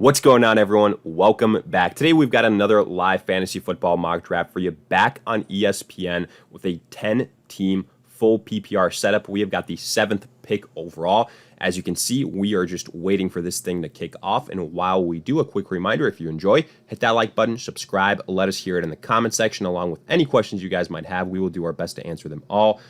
What's going on, everyone? Welcome back. Today we've got another live fantasy football mock draft for you back on ESPN with a 10-team full PPR setup. We have got the 7th pick overall. As you can see, we are just waiting for this thing to kick off. And while we do, a quick reminder, if you enjoy, hit that like button, subscribe, let us hear it in the comment section along with any questions you guys might have. We will do our best to answer them all.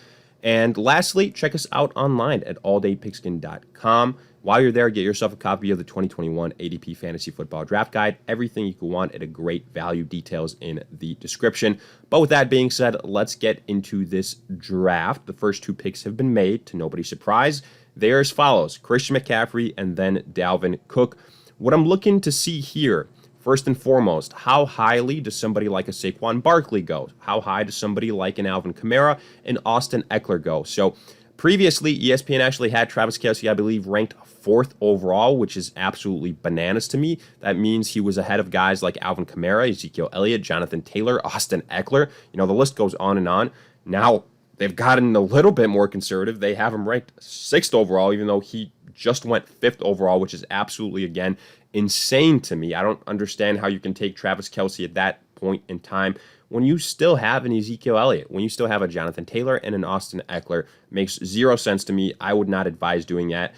And lastly, check us out online at alldaypigskin.com. While you're there, get yourself a copy of the 2021 ADP Fantasy Football Draft Guide. Everything you could want at a great value. Details in the description. But with that being said, let's get into this draft. The first two picks have been made, to nobody's surprise. They're as follows: Christian McCaffrey and then Dalvin Cook. What I'm looking to see here, first and foremost, how highly does somebody like a Saquon Barkley go? How high does somebody like an Alvin Kamara and Austin Eckler go? So previously, ESPN actually had Travis Kelce, I believe, ranked 4th overall, which is absolutely bananas to me. That means he was ahead of guys like Alvin Kamara, Ezekiel Elliott, Jonathan Taylor, Austin Eckler. You know, the list goes on and on. Now, they've gotten a little bit more conservative. They have him ranked 6th overall, even though he just went 5th overall, which is absolutely, again, insane to me. I don't understand how you can take Travis Kelce at that point in time when you still have an Ezekiel Elliott, when you still have a Jonathan Taylor and an Austin Eckler. Makes zero sense to me. I would not advise doing that.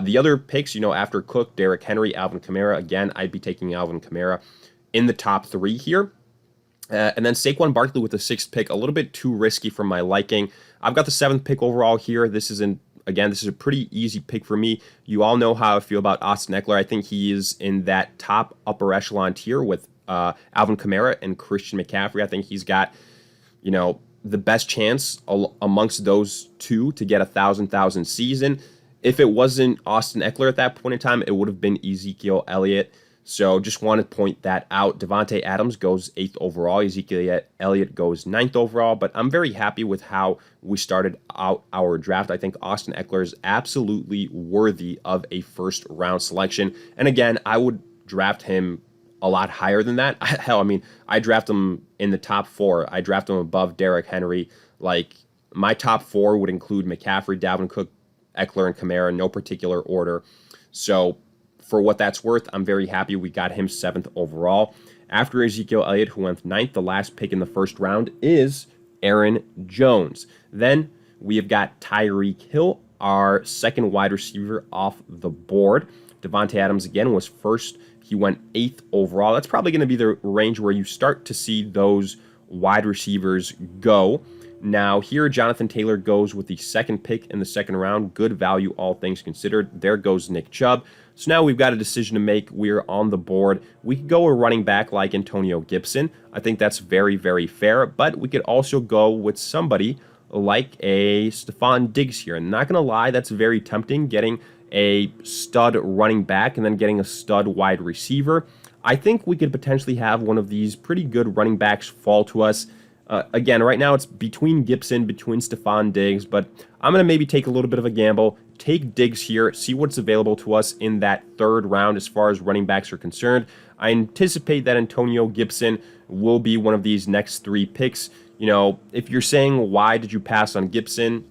The other picks, after Cook, Derrick Henry, Alvin Kamara, again, I'd be taking Alvin Kamara in the top 3 here. And then Saquon Barkley with the 6th pick, a little bit too risky for my liking. I've got the 7th pick overall here. This is a pretty easy pick for me. You all know how I feel about Austin Eckler. I think he is in that top upper echelon tier with Alvin Kamara and Christian McCaffrey. I think he's got, the best chance amongst those two to get 1,000 season. If it wasn't Austin Eckler at that point in time, it would have been Ezekiel Elliott. So just want to point that out. Devontae Adams goes 8th overall. Ezekiel Elliott goes 9th overall. But I'm very happy with how we started out our draft. I think Austin Eckler is absolutely worthy of a first-round selection. And again, I would draft him a lot higher than that. Hell, I draft him in the top 4. I draft him above Derrick Henry. Like, my top 4 would include McCaffrey, Dalvin Cook, Eckler, and Kamara, no particular order. So for what that's worth, I'm very happy we got him 7th overall. After Ezekiel Elliott, who went 9th, the last pick in the first round is Aaron Jones. Then we have got Tyreek Hill, our second wide receiver off the board. Devontae Adams, again, was first. He went 8th overall. That's probably going to be the range where you start to see those wide receivers go. Now, here, Jonathan Taylor goes with the 2nd pick in the 2nd round. Good value, all things considered. There goes Nick Chubb. So now we've got a decision to make. We're on the board. We could go a running back like Antonio Gibson. I think that's very, very fair. But we could also go with somebody like a Stephon Diggs here. And not going to lie, that's very tempting, getting a stud running back and then getting a stud wide receiver. I think we could potentially have one of these pretty good running backs fall to us. Again, right now it's between Gibson, between Stephon Diggs, but I'm going to maybe take a little bit of a gamble, take Diggs here, see what's available to us in that 3rd round as far as running backs are concerned. I anticipate that Antonio Gibson will be one of these next 3 picks. If you're saying, why did you pass on Gibson?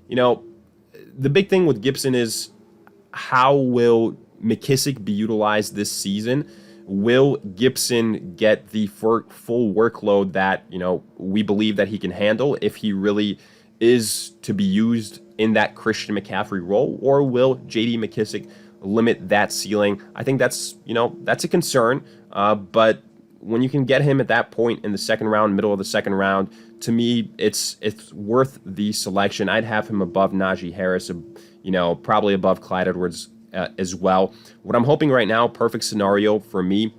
The big thing with Gibson is, how will McKissick be utilized this season? Will Gibson get the full workload that, we believe that he can handle if he really is to be used in that Christian McCaffrey role? Or will J.D. McKissick limit that ceiling? I think that's a concern. But when you can get him at that point in the 2nd round, middle of the 2nd round, to me, it's worth the selection. I'd have him above Najee Harris, probably above Clyde Edwards as well. What I'm hoping right now, perfect scenario for me,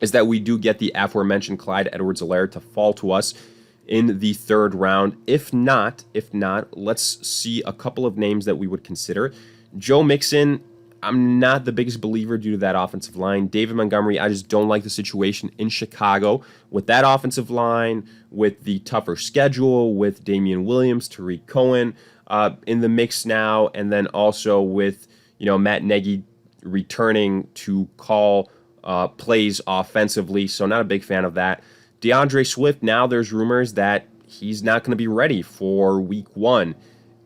is that we do get the aforementioned Clyde Edwards-Helaire to fall to us in the 3rd round. If not, let's see a couple of names that we would consider. Joe Mixon, I'm not the biggest believer due to that offensive line. David Montgomery, I just don't like the situation in Chicago with that offensive line, with the tougher schedule, with Damian Williams, Tariq Cohen in the mix now, and then also with Matt Nagy returning to call plays offensively, so not a big fan of that. DeAndre Swift, now there's rumors that he's not going to be ready for week 1,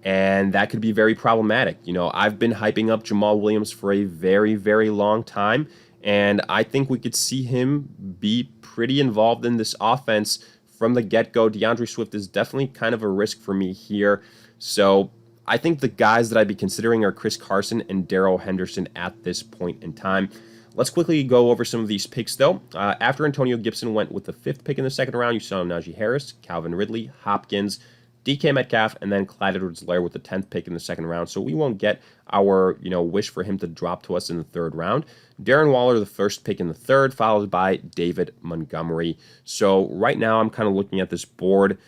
and that could be very problematic. I've been hyping up Jamal Williams for a very, very long time, And I think we could see him be pretty involved in this offense from the get-go. DeAndre Swift is definitely kind of a risk for me here. So I think the guys that I'd be considering are Chris Carson and Darrell Henderson at this point in time. Let's quickly go over some of these picks, though. After Antonio Gibson went with the 5th pick in the 2nd round, you saw Najee Harris, Calvin Ridley, Hopkins, DK Metcalf, and then Clyde Edwards-Helaire with the 10th pick in the 2nd round. So we won't get our wish for him to drop to us in the 3rd round. Darren Waller, the 1st pick in the 3rd, followed by David Montgomery. So right now I'm kind of looking at this board.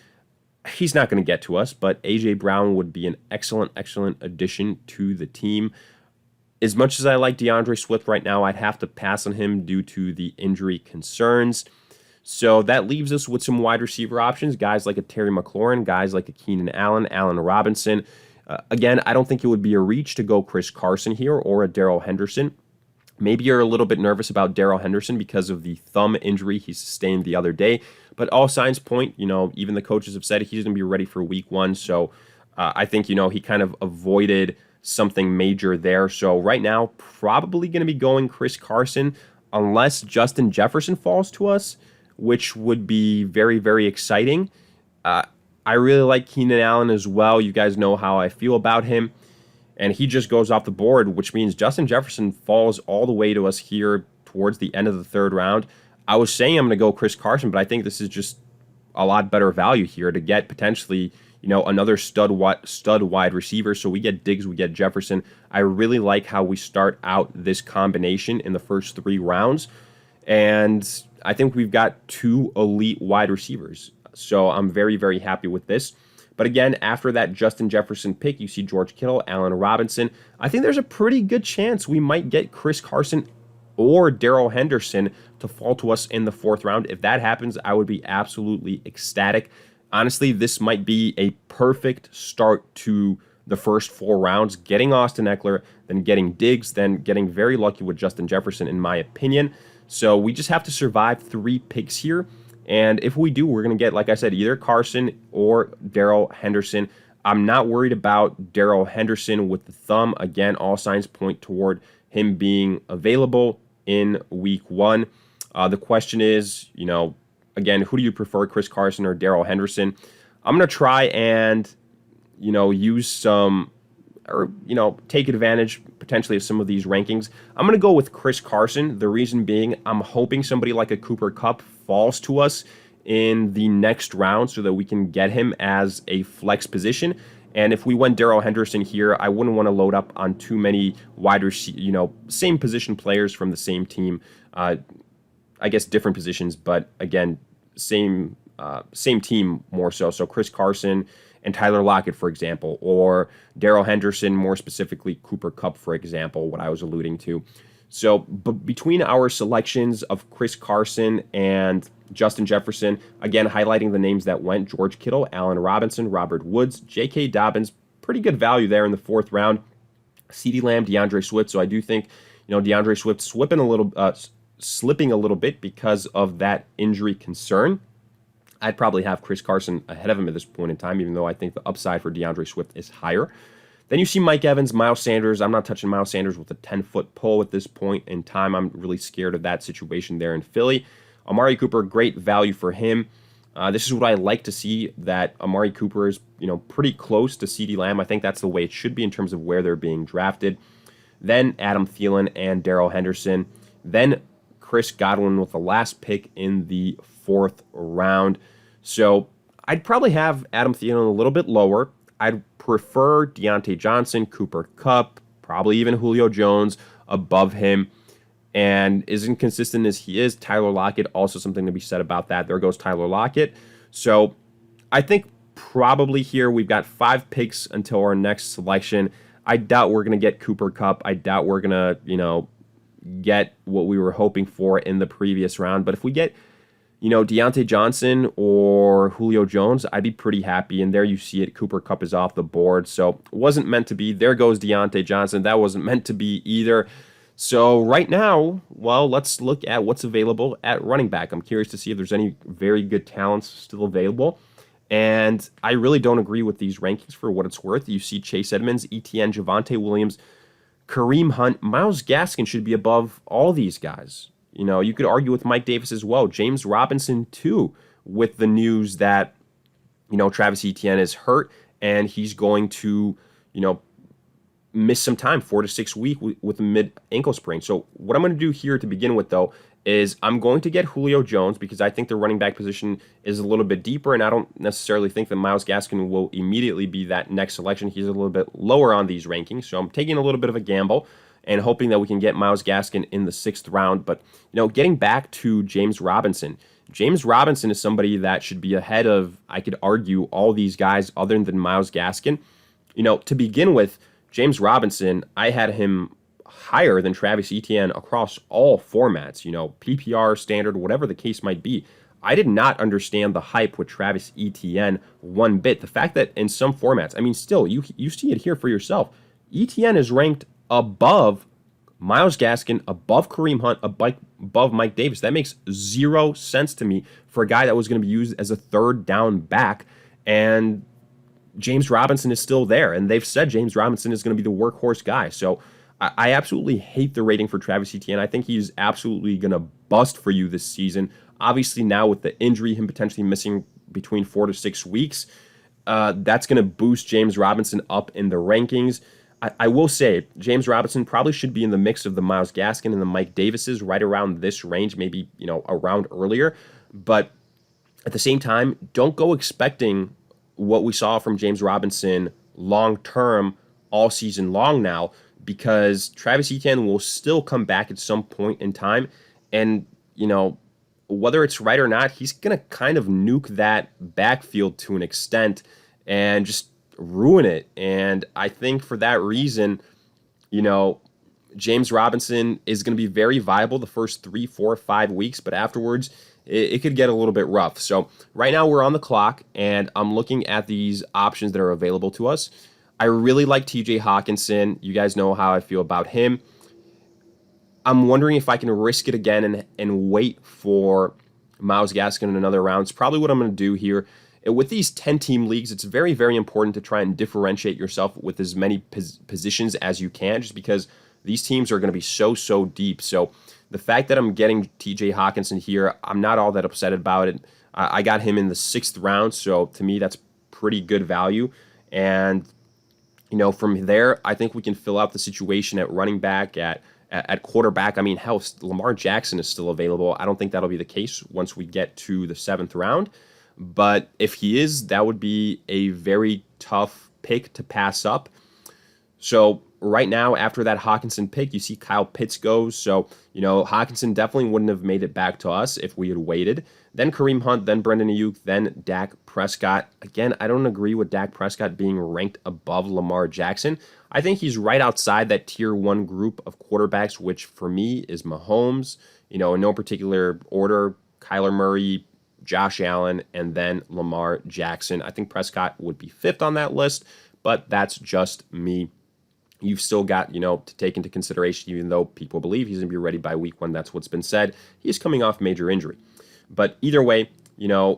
He's not going to get to us, but A.J. Brown would be an excellent addition to the team. As much as I like DeAndre Swift right now, I'd have to pass on him due to the injury concerns. So that leaves us with some wide receiver options, guys like a Terry McLaurin, guys like a Keenan Allen, Allen Robinson. Again, I don't think it would be a reach to go Chris Carson here or a Darrell Henderson. Maybe you're a little bit nervous about Darrell Henderson because of the thumb injury he sustained the other day, but all signs point, even the coaches have said he's going to be ready for week 1. So I think, he kind of avoided something major there. So right now, probably going to be going Chris Carson unless Justin Jefferson falls to us, which would be very, very exciting. I really like Keenan Allen as well. You guys know how I feel about him. And he just goes off the board, which means Justin Jefferson falls all the way to us here towards the end of the 3rd round. I was saying I'm going to go Chris Carson, but I think this is just a lot better value here to get potentially, another stud wide receiver. So we get Diggs, we get Jefferson. I really like how we start out this combination in the first 3 rounds. And I think we've got 2 elite wide receivers. So I'm very, very happy with this. But again, after that Justin Jefferson pick, you see George Kittle, Allen Robinson. I think there's a pretty good chance we might get Chris Carson or Darrell Henderson to fall to us in the 4th round. If that happens, I would be absolutely ecstatic. Honestly, this might be a perfect start to the first 4 rounds, getting Austin Eckler, then getting Diggs, then getting very lucky with Justin Jefferson, in my opinion. So we just have to survive 3 picks here. And if we do, we're going to get, like I said, either Carson or Darrell Henderson. I'm not worried about Darrell Henderson with the thumb. Again, all signs point toward him being available in week 1. The question is, again, who do you prefer, Chris Carson or Darrell Henderson? I'm going to try and, use some, or, take advantage potentially of some of these rankings. I'm going to go with Chris Carson. The reason being, I'm hoping somebody like a Cooper Kupp falls to us in the next round so that we can get him as a flex position. And if we went Darrell Henderson here, I wouldn't want to load up on too many wide receiver, same position players from the same team. I guess different positions, but again, same team more so. So Chris Carson and Tyler Lockett, for example, or Darrell Henderson, more specifically Cooper Kupp, for example, what I was alluding to. So between our selections of Chris Carson and Justin Jefferson, again, highlighting the names that went: George Kittle, Allen Robinson, Robert Woods, J.K. Dobbins, pretty good value there in the 4th round. CeeDee Lamb, DeAndre Swift. So I do think, DeAndre Swift slipping a little bit because of that injury concern. I'd probably have Chris Carson ahead of him at this point in time, even though I think the upside for DeAndre Swift is higher. Then you see Mike Evans, Miles Sanders. I'm not touching Miles Sanders with a 10-foot pole at this point in time. I'm really scared of that situation there in Philly. Amari Cooper, great value for him. This is what I like to see, that Amari Cooper is, pretty close to CeeDee Lamb. I think that's the way it should be in terms of where they're being drafted. Then Adam Thielen and Darrell Henderson. Then Chris Godwin with the last pick in the 4th round. So I'd probably have Adam Thielen a little bit lower. I'd prefer Deontay Johnson, Cooper Kupp, probably even Julio Jones above him. And as inconsistent as he is, Tyler Lockett, also something to be said about that. There goes Tyler Lockett. So I think probably here we've got 5 picks until our next selection. I doubt we're going to get Cooper Kupp. I doubt we're going to, get what we were hoping for in the previous round. But if we get, Deontay Johnson or Julio Jones, I'd be pretty happy. And there you see it. Cooper Kupp is off the board. So it wasn't meant to be. There goes Deontay Johnson. That wasn't meant to be either. So right now, well, let's look at what's available at running back. I'm curious to see if there's any very good talents still available. And I really don't agree with these rankings for what it's worth. You see Chase Edmonds, ETN, Javonte Williams, Kareem Hunt, Myles Gaskin should be above all these guys. You could argue with Mike Davis as well. James Robinson, too, with the news that, Travis Etienne is hurt and he's going to, miss some time, 4 to 6 weeks with a mid ankle sprain. So what I'm going to do here to begin with, though, is I'm going to get Julio Jones because I think the running back position is a little bit deeper, and I don't necessarily think that Myles Gaskin will immediately be that next selection. He's a little bit lower on these rankings, so I'm taking a little bit of a gamble and hoping that we can get Myles Gaskin in the 6th round. But, getting back to James Robinson, James Robinson is somebody that should be ahead of, I could argue, all these guys other than Myles Gaskin. To begin with, James Robinson, I had him higher than Travis Etienne across all formats, PPR, standard, whatever the case might be. I did not understand the hype with Travis Etienne one bit. The fact that in some formats, still, you see it here for yourself. Etienne is ranked above Myles Gaskin, above Kareem Hunt, above Mike Davis. That makes zero sense to me for a guy that was going to be used as a 3rd down back, and James Robinson is still there, and they've said James Robinson is going to be the workhorse guy. So I absolutely hate the rating for Travis Etienne. I think he's absolutely going to bust for you this season. Obviously, now with the injury, him potentially missing between 4 to 6 weeks, that's going to boost James Robinson up in the rankings. I will say James Robinson probably should be in the mix of the Myles Gaskin and the Mike Davises right around this range, maybe a round earlier. But at the same time, don't go expecting what we saw from James Robinson long-term all season long now, because Travis Etienne will still come back at some point in time. And, whether it's right or not, he's going to kind of nuke that backfield to an extent and just ruin it. And I think for that reason, James Robinson is going to be very viable the first 3, 4, 5 weeks, but afterwards, it could get a little bit rough. So right now we're on the clock, and I'm looking at these options that are available to us. I really like TJ Hawkinson. You guys know how I feel about him. I'm wondering if I can risk it again and wait for Myles Gaskin in another round. It's probably what I'm going to do here. With these 10-team leagues, it's very, very important to try and differentiate yourself with as many positions as you can, just because these teams are going to be so deep. So the fact that I'm getting TJ Hawkinson here, I'm not all that upset about it. I got him in the 6th round, so to me, that's pretty good value. And, from there, I think we can fill out the situation at running back, at quarterback. Hell, Lamar Jackson is still available. I don't think that'll be the case once we get to the 7th round. But if he is, that would be a very tough pick to pass up. So right now, after that Hawkinson pick, you see Kyle Pitts goes. So, Hawkinson definitely wouldn't have made it back to us if we had waited. Then Kareem Hunt, then Brandon Ayuk, then Dak Prescott. Again, I don't agree with Dak Prescott being ranked above Lamar Jackson. I think he's right outside that tier 1 group of quarterbacks, which for me is Mahomes, in no particular order, Kyler Murray, Josh Allen, and then Lamar Jackson. I think Prescott would be 5th on that list, but that's just me. You've still got, to take into consideration, even though people believe he's going to be ready by week 1, that's what's been said, he's coming off major injury. But either way,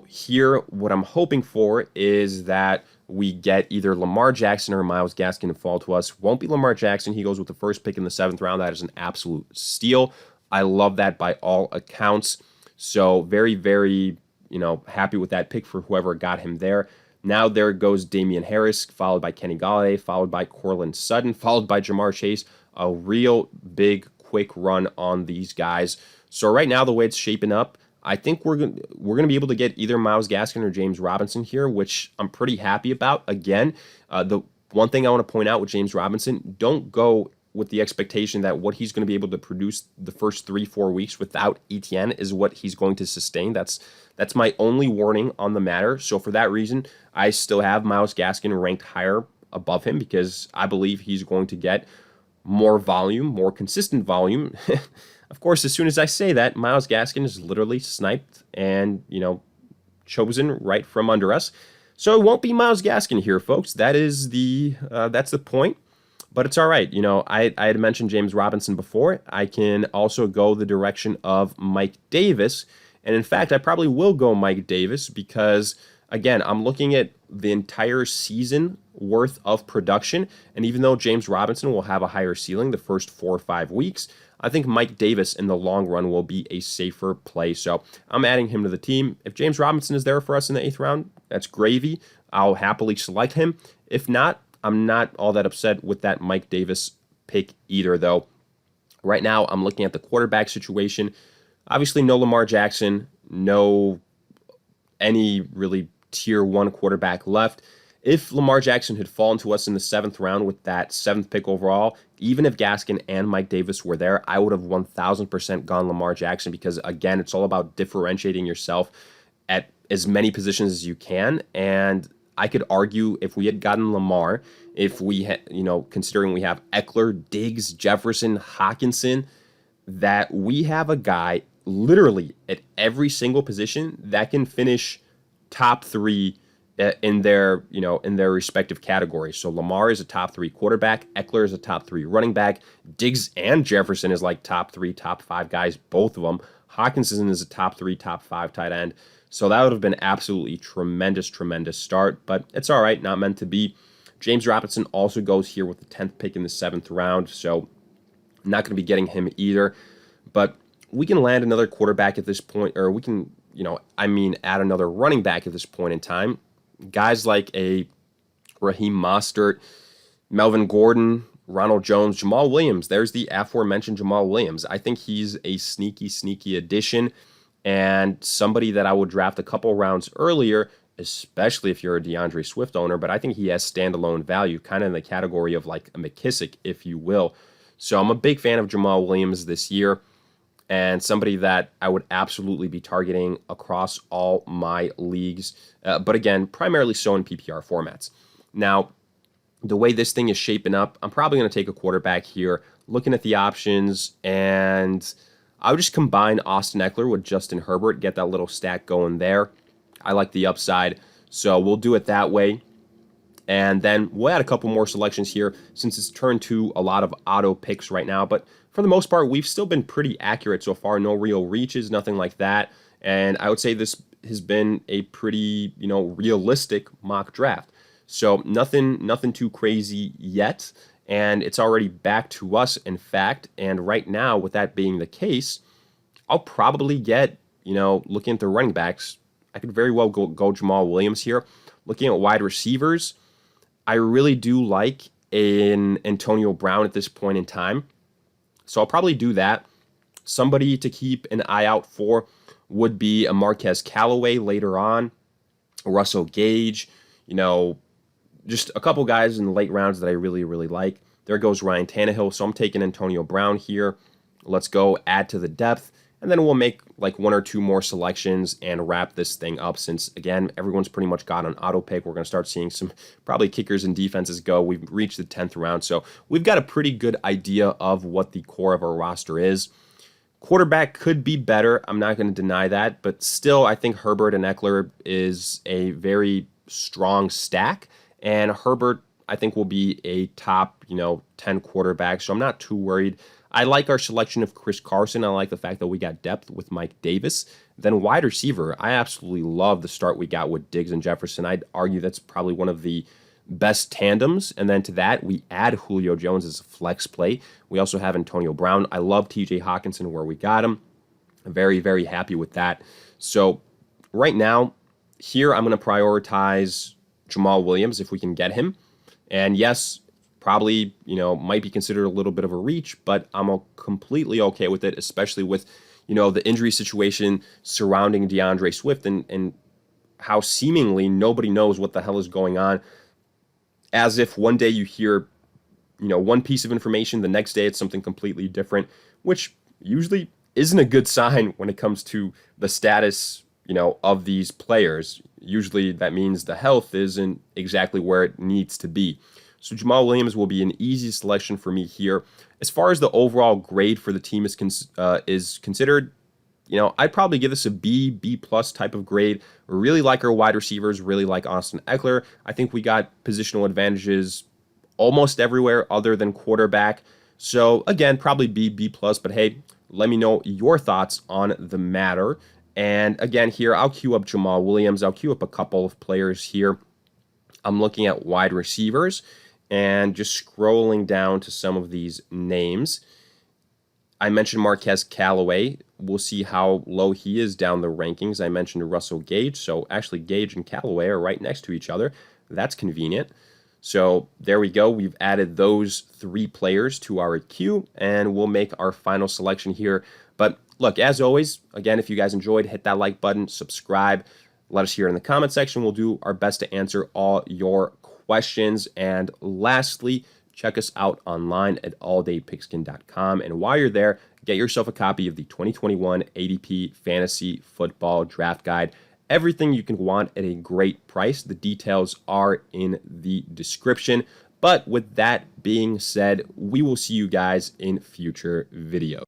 here, what I'm hoping for is that we get either Lamar Jackson or Myles Gaskin to fall to us. Won't be Lamar Jackson. He goes with the first pick in the 7th round. That is an absolute steal. I love that by all accounts. So very, very, happy with that pick for whoever got him there. Now there goes Damian Harris, followed by Kenny Golladay, followed by Courtland Sutton, followed by Jamar Chase. A real big, quick run on these guys. So right now, the way it's shaping up, I think we're gonna be able to get either Myles Gaskin or James Robinson here, which I'm pretty happy about. Again, the one thing I want to point out with James Robinson, don't go with the expectation that what he's going to be able to produce the first 3-4 weeks without Etienne is what he's going to sustain. That's my only warning on the matter. So for that reason, I still have Myles Gaskin ranked higher above him because I believe he's going to get more volume, more consistent volume. Of course, as soon as I say that, Myles Gaskin is literally sniped and, chosen right from under us. So it won't be Myles Gaskin here, folks. That's the point. But it's all right. I had mentioned James Robinson before. I can also go the direction of Mike Davis. And in fact, I probably will go Mike Davis because again, I'm looking at the entire season worth of production. And even though James Robinson will have a higher ceiling the first 4 or 5 weeks, I think Mike Davis in the long run will be a safer play. So I'm adding him to the team. If James Robinson is there for us in the 8th round, that's gravy. I'll happily select him. If not, I'm not all that upset with that Mike Davis pick either, though. Right now, I'm looking at the quarterback situation. Obviously, no Lamar Jackson, no any really tier 1 quarterback left. If Lamar Jackson had fallen to us in the 7th round with that 7th pick overall, even if Gaskin and Mike Davis were there, I would have 1,000% gone Lamar Jackson because, again, it's all about differentiating yourself at as many positions as you can. And I could argue if we had gotten Lamar, if we had, considering we have Eckler, Diggs, Jefferson, Hawkinson, that we have a guy literally at every single position that can finish top 3 in their respective categories. So Lamar is a top 3 quarterback, Eckler is a top 3 running back, Diggs and Jefferson is like top 3, top 5 guys, both of them. Hawkinson is a top 3, top 5 tight end. So that would have been absolutely tremendous start, but it's all right, not meant to be. James Robinson also goes here with the 10th pick in the 7th round, so I'm not going to be getting him either. But we can land another quarterback at this point, or we can, add another running back at this point in time. Guys like a Raheem Mostert, Melvin Gordon, Ronald Jones, Jamal Williams. There's the aforementioned Jamal Williams. I think he's a sneaky addition and somebody that I would draft a couple rounds earlier, especially if you're a DeAndre Swift owner, but I think he has standalone value, kind of in the category of like a McKissick, if you will. So I'm a big fan of Jamal Williams this year and somebody that I would absolutely be targeting across all my leagues, but again, primarily so in PPR formats. Now, the way this thing is shaping up, I'm probably going to take a quarterback here, looking at the options, and I would just combine Austin Eckler with Justin Herbert, get that little stack going there. I like the upside, so we'll do it that way. And then we'll add a couple more selections here since it's turned to a lot of auto picks right now. But for the most part, we've still been pretty accurate so far. No real reaches, nothing like that. And I would say this has been a pretty, realistic mock draft. So nothing too crazy yet. And it's already back to us, in fact. And right now, with that being the case, I'll probably get, looking at the running backs, I could very well go Jamal Williams here. Looking at wide receivers, I really do like an Antonio Brown at this point in time. So I'll probably do that. Somebody to keep an eye out for would be a Marquez Callaway later on, Russell Gage, just a couple guys in the late rounds that I really like. There goes Ryan Tannehill. So I'm taking Antonio Brown here. Let's go add to the depth. And then we'll make like 1 or 2 more selections and wrap this thing up since, again, everyone's pretty much got an auto pick. We're going to start seeing some probably kickers and defenses go. We've reached the 10th round. So we've got a pretty good idea of what the core of our roster is. Quarterback could be better. I'm not going to deny that. But still, I think Herbert and Eckler is a very strong stack. And Herbert, I think, will be a top, 10 quarterback. So I'm not too worried. I like our selection of Chris Carson. I like the fact that we got depth with Mike Davis. Then wide receiver, I absolutely love the start we got with Diggs and Jefferson. I'd argue that's probably one of the best tandems. And then to that, we add Julio Jones as a flex play. We also have Antonio Brown. I love TJ Hawkinson where we got him. I'm very happy with that. So right now, here I'm going to prioritize Jamal Williams if we can get him. And yes, probably, might be considered a little bit of a reach, but I'm completely okay with it, especially with, the injury situation surrounding DeAndre Swift and how seemingly nobody knows what the hell is going on. As if one day you hear, one piece of information, the next day it's something completely different, which usually isn't a good sign when it comes to the status, of these players. Usually that means the health isn't exactly where it needs to be. So Jamal Williams will be an easy selection for me here. As far as the overall grade for the team is considered, I'd probably give this a B plus type of grade. Really like our wide receivers, really like Austin Eckler. I think we got positional advantages almost everywhere other than quarterback. So again, probably B plus, but hey, let me know your thoughts on the matter. And again, here, I'll queue up Jamal Williams. I'll queue up a couple of players here. I'm looking at wide receivers and just scrolling down to some of these names. I mentioned Marquez Callaway. We'll see how low he is down the rankings. I mentioned Russell Gage. So actually, Gage and Callaway are right next to each other. That's convenient. So there we go. We've added those 3 players to our queue, and we'll make our final selection here. But look, as always, again, if you guys enjoyed, hit that like button, subscribe. Let us hear in the comment section. We'll do our best to answer all your questions. And lastly, check us out online at alldaypigskin.com. And while you're there, get yourself a copy of the 2021 ADP Fantasy Football Draft Guide. Everything you can want at a great price. The details are in the description. But with that being said, we will see you guys in future videos.